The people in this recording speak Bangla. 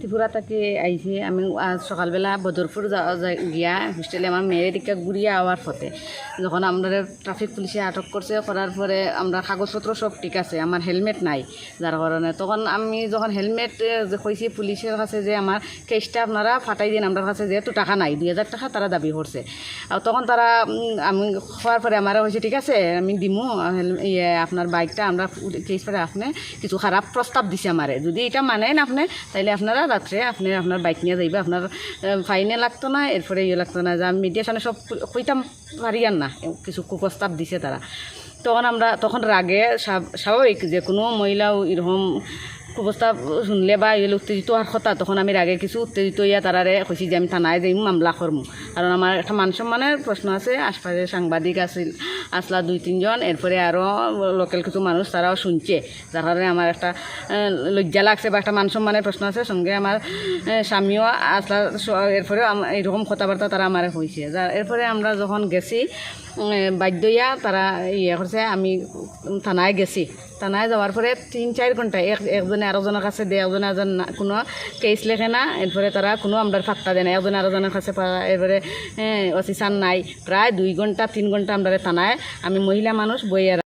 ত্রিপুরা থেকে আইছি আমি আজ সকালবেলা বদরপুর গিয়া হোস্টেলে আমার মেয়ের দিকে ঘুরিয়ে আওয়ার পথে যখন আমরা ট্রাফিক পুলিশে আটক করছে করার পরে আমরা কাগজপত্র সব ঠিক আছে, আমার হেলমেট নাই যার কারণে তখন আমি যখন হেলমেট কইছি পুলিশের কাছে যে আমার কেসটা আপনারা ফাটাই দিন, আমার কাছে যেহেতু টাকা নাই 2000 টাকা তারা দাবি করছে। আর তখন তারা আমি হওয়ার পরে আমারও হয়েছে ঠিক আছে আমি দিমু আপনার বাইকটা আমরা কেস পরে আপনি কিছু খারাপ প্রস্তাব দিছে আমারে, যদি এটা মানেন আপনি তাইলে আপনারা রাত্রে আপনি আপনার বাইক নিয়ে যাইবে, আপনার ফাইনে লাগতো না, এরপরে ইয়ে লাগতো না, যে আমি মিডিয়ার সামনে সব কইতাম পারি আর না, কিছু কুপ্রস্তাব দিছে তারা। তখন রাগে স্বাভাবিক যে কোনো মহিলাও এরকম কুপ্রস্তাব শুনলে বা এগুলো উত্তেজিত হওয়ার কথা, তখন আমি রাগে কিছু উত্তেজিত হইয়া তারারে কইছি যে আমি থানায় যাই মামলা করবো, কারণ আমার একটা মান সম্মানের প্রশ্ন আছে। আশপাশে সাংবাদিক আসলা 2-3 জন, এরপরে আরও লোকাল কিছু মানুষ তারাও শুনছে, যার কারণে আমার একটা লজ্জা লাগছে বা একটা মান সম্মানের প্রশ্ন আছে। সঙ্গে আমার স্বামীও আসলা, এরপরেও এরকম কথাবার্তা তারা আমার হয়েছে। এরপরে আমরা যখন গেছি বাধ্য হইয়া তারা ইয়ে করছে, আমি থানায় গেছি। থানায় যাওয়ার পরে 3-4 ঘন্টা একজনে আরেকজনের কাছে দেয়, একজনে একজন কোনো কেস লেখে না, এরপরে তারা কোনো আমরা ফাত্তা দেয় না, একজনে আরেকজনের কাছে এরপরে অফিসার নাই, প্রায় 2 ঘন্টা 3 ঘন্টা আমরা থানায়, আমি মহিলা মানুষ বইয়া